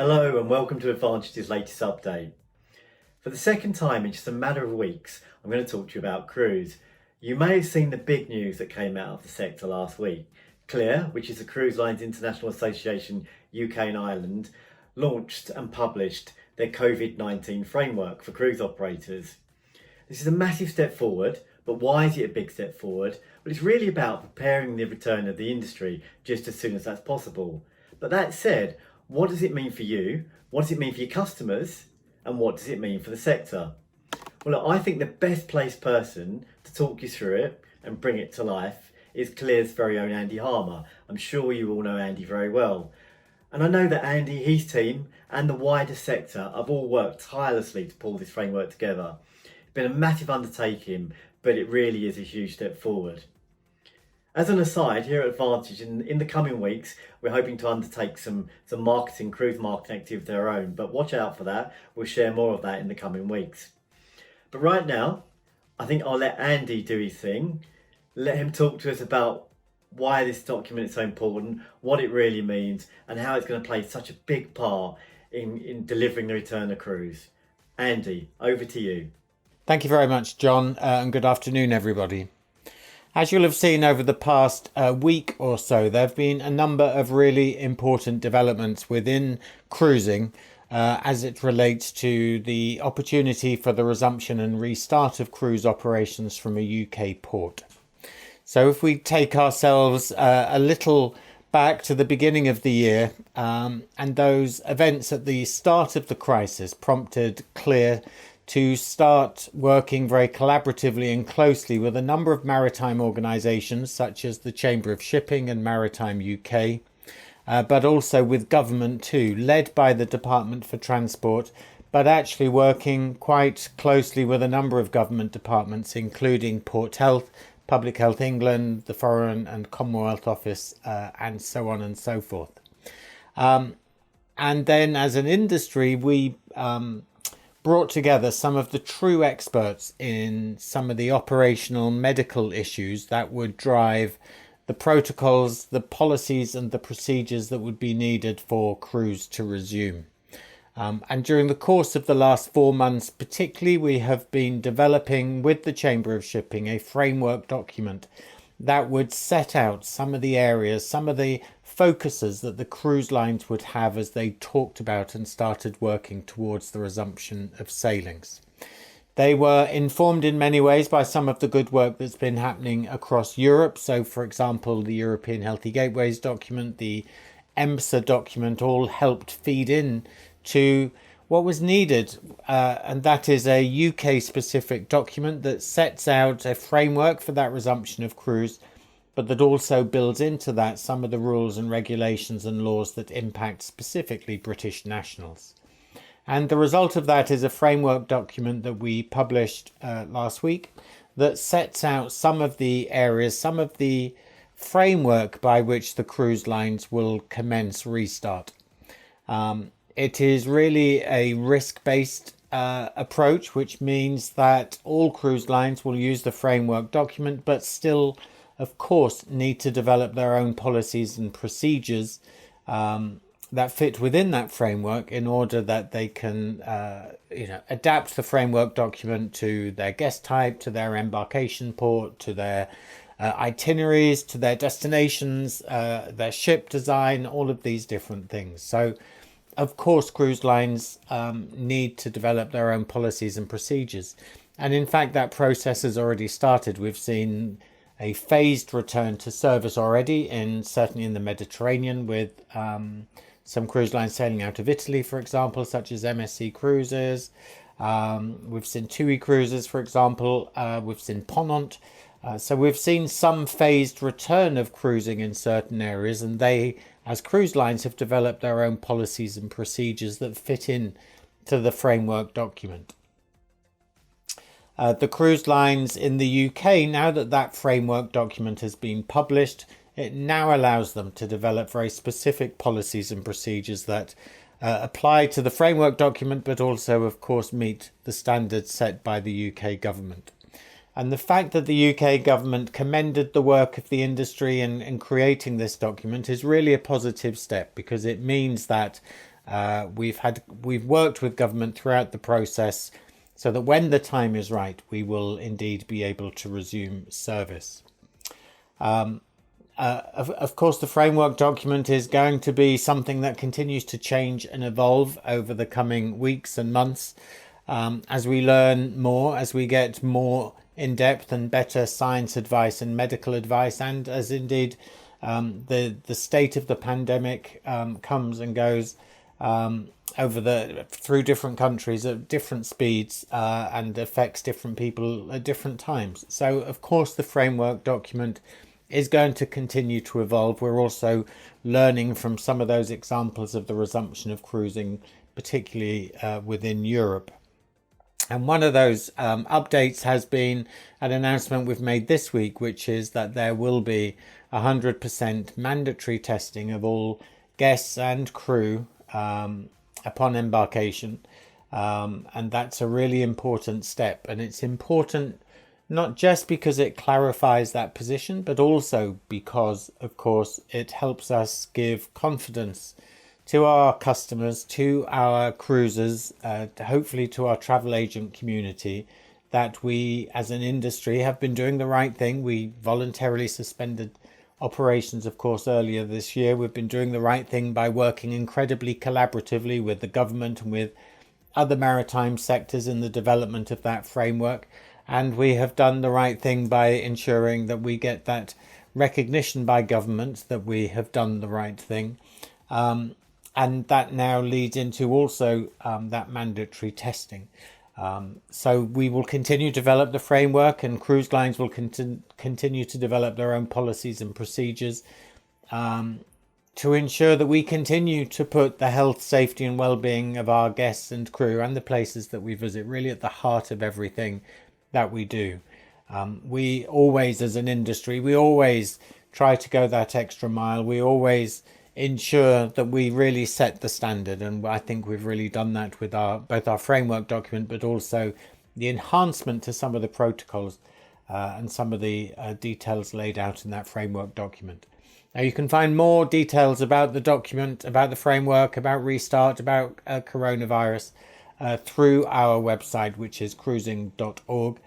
Hello and welcome to Advantage's latest update. For the second time in just a matter of weeks, I'm going to talk to you about cruise. You may have seen the big news that came out of the sector last week. CLIA, which is the Cruise Lines International Association UK and Ireland, launched and published their COVID-19 framework for cruise operators. This is a massive step forward, but why is it a big step forward? Well, it's really about preparing the return of the industry just as soon as that's possible. But that said, what does it mean for you? What does it mean for your customers? And what does it mean for the sector? Well, look, I think the best placed person to talk you through it and bring it to life is CLIA's very own Andy Harmer. I'm sure you all know Andy very well. And I know that Andy, his team and the wider sector have all worked tirelessly to pull this framework together. It's been a massive undertaking, but it really is a huge step forward. As an aside, here at Advantage, in the coming weeks, we're hoping to undertake some cruise marketing activity of our own, but watch out for that. We'll share more of that in the coming weeks. But right now, I think I'll let Andy do his thing, let him talk to us about why this document is so important, what it really means, and how it's going to play such a big part in delivering the return of cruise. Andy, over to you. Thank you very much, John, and good afternoon, everybody. As you'll have seen over the past week or so, there have been a number of really important developments within cruising as it relates to the opportunity for the resumption and restart of cruise operations from a UK port. So if we take ourselves a little back to the beginning of the year, and those events at the start of the crisis prompted CLIA to start working very collaboratively and closely with a number of maritime organisations such as the Chamber of Shipping and Maritime UK, but also with government too, led by the Department for Transport, but actually working quite closely with a number of government departments, including Port Health, Public Health England, the Foreign and Commonwealth Office, and so on and so forth. And then as an industry, we brought together some of the true experts in some of the operational medical issues that would drive the protocols, the policies and the procedures that would be needed for cruise to resume. And during the course of the last 4 months, particularly, we have been developing with the Chamber of Shipping a framework document that would set out some of the areas, some of the focuses that the cruise lines would have as they talked about and started working towards the resumption of sailings. They were informed in many ways by some of the good work that's been happening across Europe. So, for example, the European Healthy Gateways document, the EMSA document, all helped feed in to what was needed, and that is a UK-specific document that sets out a framework for that resumption of cruise, but that also builds into that some of the rules and regulations and laws that impact specifically British nationals. And the result of that is a framework document that we published last week that sets out some of the areas, some of the framework by which the cruise lines will commence restart. It is really a risk-based approach, which means that all cruise lines will use the framework document, but still, of course, need to develop their own policies and procedures that fit within that framework in order that they can adapt the framework document to their guest type, to their embarkation port, to their itineraries, to their destinations, their ship design, all of these different things. So, of course, cruise lines need to develop their own policies and procedures. And in fact, that process has already started. We've seen a phased return to service already, certainly in the Mediterranean, with some cruise lines sailing out of Italy, for example, such as MSC Cruises. We've seen TUI Cruises, for example. We've seen Ponant. So we've seen some phased return of cruising in certain areas, and they, as cruise lines, have developed their own policies and procedures that fit in to the framework document. The cruise lines in the UK, now that that framework document has been published, it now allows them to develop very specific policies and procedures that apply to the framework document, but also, of course, meet the standards set by the UK government. And the fact that the UK government commended the work of the industry in creating this document is really a positive step, because it means that We've worked with government throughout the process so that when the time is right, we will indeed be able to resume service. Of course, the framework document is going to be something that continues to change and evolve over the coming weeks and months as we learn more, as we get more in-depth and better science advice and medical advice, and as indeed the state of the pandemic comes and goes through different countries at different speeds and affects different people at different times. So, of course, the framework document is going to continue to evolve. We're also learning from some of those examples of the resumption of cruising, particularly within Europe. And one of those updates has been an announcement we've made this week, which is that there will be 100% mandatory testing of all guests and crew upon embarkation. And that's a really important step. And it's important not just because it clarifies that position, but also because, of course, it helps us give confidence to our customers, to our cruisers, hopefully to our travel agent community, that we as an industry have been doing the right thing. We voluntarily suspended operations, of course, earlier this year. We've been doing the right thing by working incredibly collaboratively with the government and with other maritime sectors in the development of that framework. And we have done the right thing by ensuring that we get that recognition by government that we have done the right thing. And that now leads into also that mandatory testing. So we will continue to develop the framework, and cruise lines will continue to develop their own policies and procedures to ensure that we continue to put the health, safety and well-being of our guests and crew and the places that we visit really at the heart of everything that we do. We always, as an industry, we always try to go that extra mile. We always ensure that we really set the standard, and I think we've really done that with both our framework document, but also the enhancement to some of the protocols and some of the details laid out in that framework document. Now you can find more details about the document, about the framework, about Restart, about coronavirus through our website, which is cruising.org.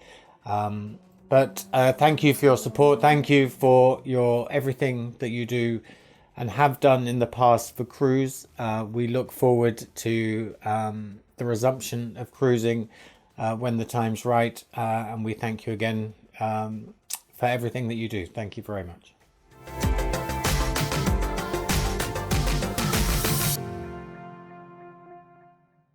But thank you for your support. Thank you for everything that you do and have done in the past for cruise. We look forward to the resumption of cruising when the time's right. And we thank you again for everything that you do. Thank you very much.